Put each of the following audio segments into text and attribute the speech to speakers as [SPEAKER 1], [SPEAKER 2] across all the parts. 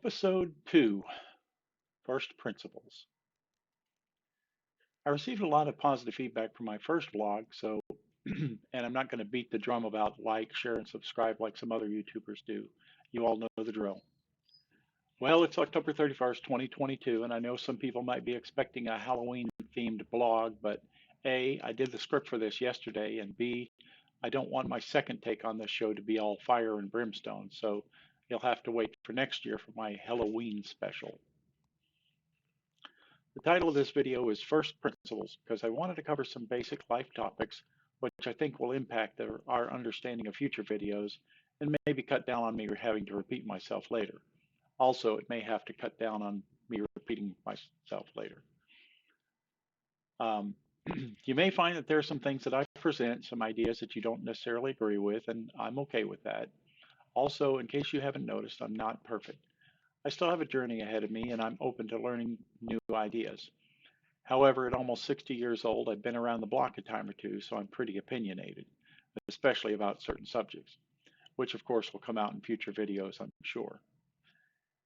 [SPEAKER 1] Episode 2, First Principles. I received a lot of positive feedback from my first vlog, and I'm not going to beat the drum about like, share, and subscribe like some other YouTubers do. You all know the drill. Well, it's October 31st, 2022, and I know some people might be expecting a Halloween-themed blog, but A, I did the script for this yesterday, and B, I don't want my second take on this show to be all fire and brimstone, so you'll have to wait for next year for my Halloween special. The title of this video is First Principles because I wanted to cover some basic life topics which I think will impact our understanding of future videos and maybe cut down on me having to repeat myself later. Also, it may have to cut down on me repeating myself later. You may find that there are some things that I present, some ideas that you don't necessarily agree with, and I'm okay with that. Also, in case you haven't noticed, I'm not perfect. I still have a journey ahead of me and I'm open to learning new ideas. However, at almost 60 years old, I've been around the block a time or two, so I'm pretty opinionated, especially about certain subjects, which of course will come out in future videos, I'm sure.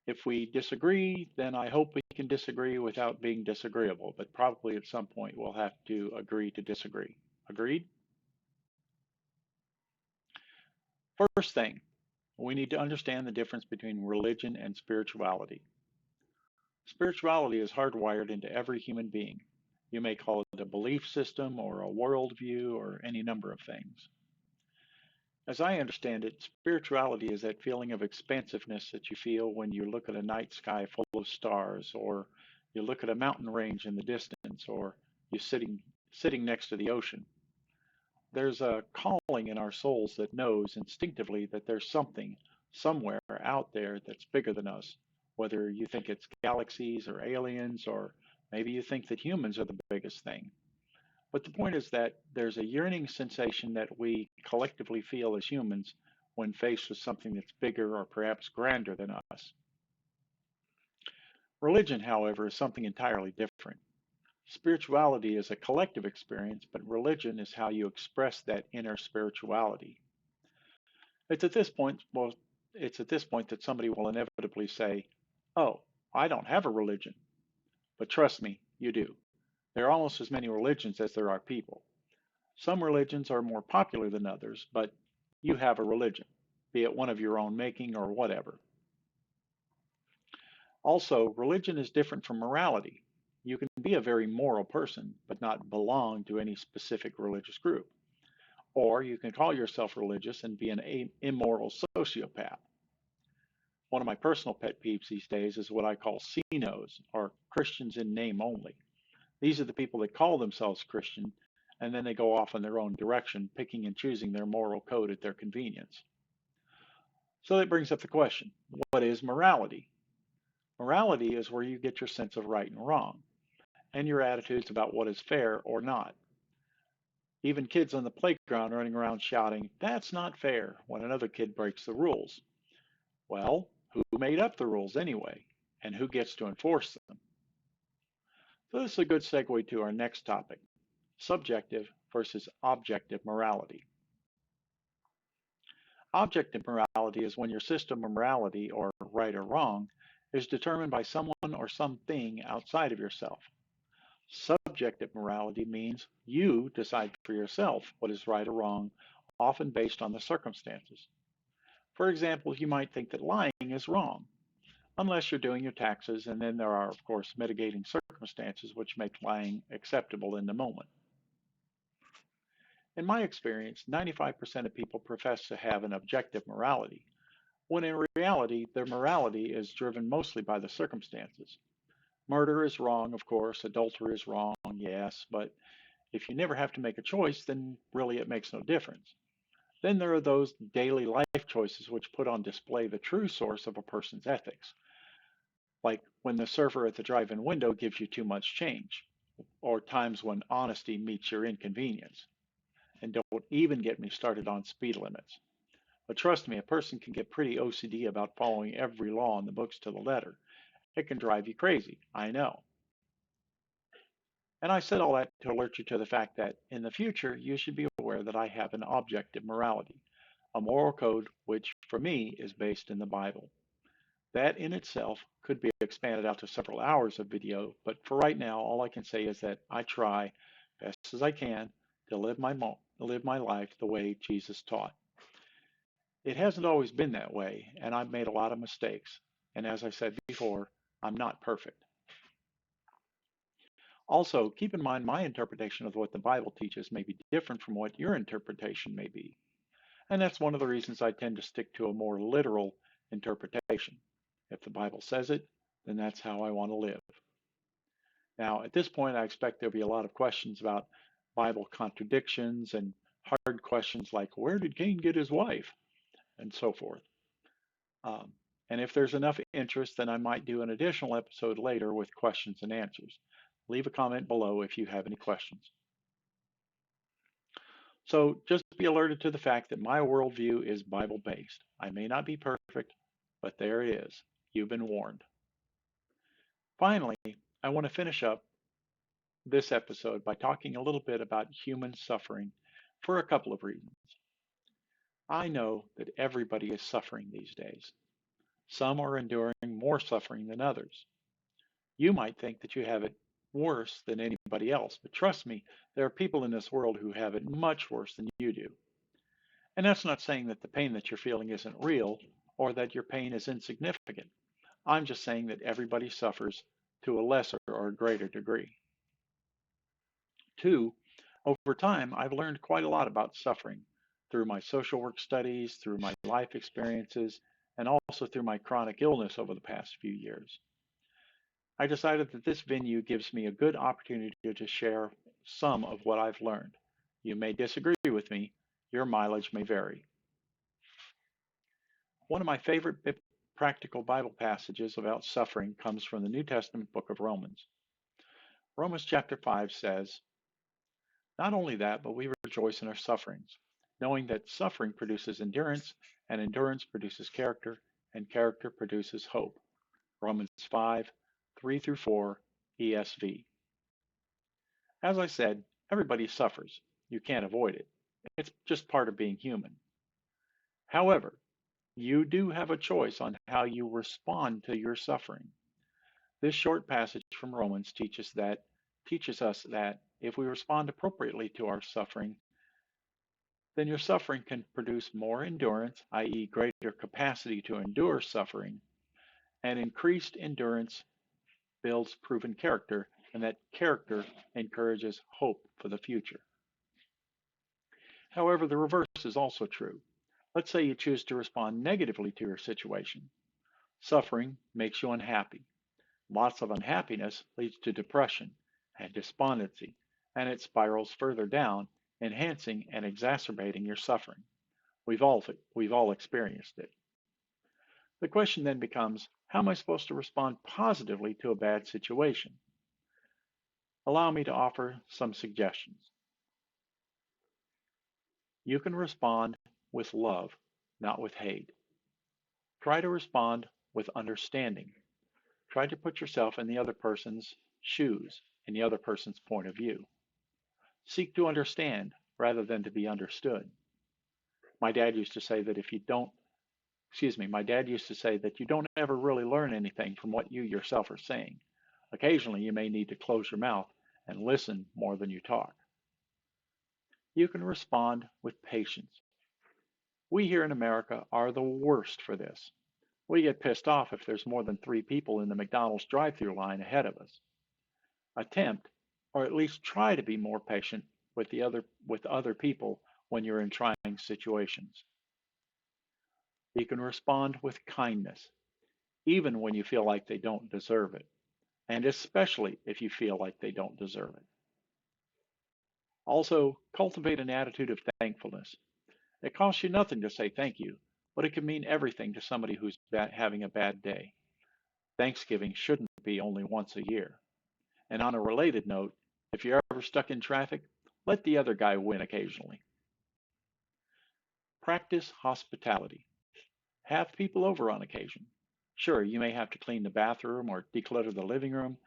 [SPEAKER 1] If we disagree, then I hope we can disagree without being disagreeable, but probably at some point we'll have to agree to disagree. Agreed? First thing, we need to understand the difference between religion and spirituality. Spirituality is hardwired into every human being. You may call it a belief system or a worldview or any number of things. As I understand it, spirituality is that feeling of expansiveness that you feel when you look at a night sky full of stars, or you look at a mountain range in the distance, or you're sitting next to the ocean. There's a calling in our souls that knows instinctively that there's something somewhere out there that's bigger than us, whether you think it's galaxies or aliens, or maybe you think that humans are the biggest thing. But the point is that there's a yearning sensation that we collectively feel as humans when faced with something that's bigger or perhaps grander than us. Religion, however, is something entirely different. Spirituality is a collective experience, but religion is how you express that inner spirituality. It's at this point, well, it's at this point that somebody will inevitably say, "Oh, I don't have a religion." But trust me, you do. There are almost as many religions as there are people. Some religions are more popular than others, but you have a religion, be it one of your own making or whatever. Also, religion is different from morality. You can be a very moral person, but not belong to any specific religious group. Or you can call yourself religious and be an immoral sociopath. One of my personal pet peeves these days is what I call CINOs, or Christians in name only. These are the people that call themselves Christian, and then they go off in their own direction, picking and choosing their moral code at their convenience. So that brings up the question, what is morality? Morality is where you get your sense of right and wrong, and your attitudes about what is fair or not. Even kids on the playground running around shouting, "That's not fair," when another kid breaks the rules. Well, who made up the rules anyway? And who gets to enforce them? So this is a good segue to our next topic, subjective versus objective morality. Objective morality is when your system of morality, or right or wrong, is determined by someone or something outside of yourself. Subjective morality means you decide for yourself what is right or wrong, often based on the circumstances. For example, you might think that lying is wrong, unless you're doing your taxes, and then there are, of course, mitigating circumstances which make lying acceptable in the moment. In my experience, 95% of people profess to have an objective morality, when in reality, their morality is driven mostly by the circumstances. Murder is wrong, of course, adultery is wrong, yes, but if you never have to make a choice, then really it makes no difference. Then there are those daily life choices which put on display the true source of a person's ethics, like when the server at the drive-in window gives you too much change, or times when honesty meets your inconvenience. And don't even get me started on speed limits. But trust me, a person can get pretty OCD about following every law in the books to the letter. It can drive you crazy, I know. And I said all that to alert you to the fact that in the future, you should be aware that I have an objective morality, a moral code which, for me, is based in the Bible. That in itself could be expanded out to several hours of video, but for right now, all I can say is that I try best as I can to live my life the way Jesus taught. It hasn't always been that way, and I've made a lot of mistakes. And as I said before, I'm not perfect. Also, keep in mind my interpretation of what the Bible teaches may be different from what your interpretation may be. And that's one of the reasons I tend to stick to a more literal interpretation. If the Bible says it, then that's how I want to live. Now, at this point, I expect there'll be a lot of questions about Bible contradictions and hard questions like, where did Cain get his wife? And so forth. Um, and if there's enough interest, then I might do an additional episode later with questions and answers. Leave a comment below if you have any questions. So just be alerted to the fact that my worldview is Bible-based. I may not be perfect, but there it is. You've been warned. Finally, I want to finish up this episode by talking a little bit about human suffering for a couple of reasons. I know that everybody is suffering these days. Some are enduring more suffering than others. You might think that you have it worse than anybody else, but trust me, there are people in this world who have it much worse than you do. And that's not saying that the pain that you're feeling isn't real or that your pain is insignificant. I'm just saying that everybody suffers to a lesser or a greater degree. Two, over time, I've learned quite a lot about suffering through my social work studies, through my life experiences, and also through my chronic illness over the past few years. I decided that this venue gives me a good opportunity to share some of what I've learned. You may disagree with me, your mileage may vary. One of my favorite practical Bible passages about suffering comes from the New Testament book of Romans. Romans chapter 5 says, "Not only that, but we rejoice in our sufferings, knowing that suffering produces endurance, and endurance produces character, and character produces hope." Romans 5, 3 through 4, ESV. As I said, everybody suffers. You can't avoid it. It's just part of being human. However, you do have a choice on how you respond to your suffering. This short passage from Romans teaches us that if we respond appropriately to our suffering, then your suffering can produce more endurance, i.e., greater capacity to endure suffering, and increased endurance builds proven character, and that character encourages hope for the future. However, the reverse is also true. Let's say you choose to respond negatively to your situation. Suffering makes you unhappy. Lots of unhappiness leads to depression and despondency, and it spirals further down, enhancing and exacerbating your suffering. We've all experienced it. The question then becomes, how am I supposed to respond positively to a bad situation? Allow me to offer some suggestions. You can respond with love, not with hate. Try to respond with understanding. Try to put yourself in the other person's shoes, in the other person's point of view. Seek to understand rather than to be understood. My dad used to say that you don't ever really learn anything from what you yourself are saying. Occasionally, you may need to close your mouth and listen more than you talk. You can respond with patience. We here in America are the worst for this. We get pissed off if there's more than 3 people in the McDonald's drive-thru line ahead of us. Attempt, or at least try to be more patient with other people when you're in trying situations. You can respond with kindness, even when you feel like they don't deserve it, and especially if you feel like they don't deserve it. Also, cultivate an attitude of thankfulness. It costs you nothing to say thank you, but it can mean everything to somebody who's having a bad day. Thanksgiving shouldn't be only once a year. And on a related note, if you're ever stuck in traffic, let the other guy win occasionally. Practice hospitality. Have people over on occasion. Sure, you may have to clean the bathroom or declutter the living room,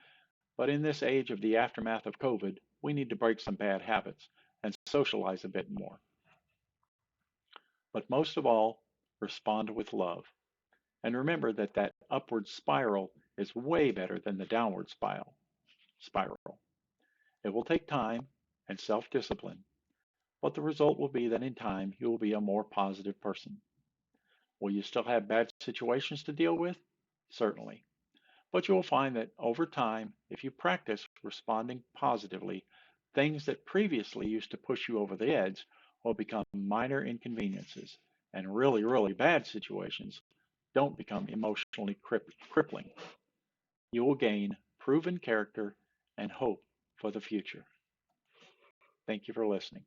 [SPEAKER 1] but in this age of the aftermath of COVID, we need to break some bad habits and socialize a bit more. But most of all, respond with love. And remember that upward spiral is way better than the downward spiral. It will take time and self-discipline, but the result will be that in time you will be a more positive person. Will you still have bad situations to deal with? Certainly. But you will find that over time, if you practice responding positively, things that previously used to push you over the edge will become minor inconveniences, and really, really bad situations don't become emotionally crippling. You will gain proven character and hope for the future. Thank you for listening.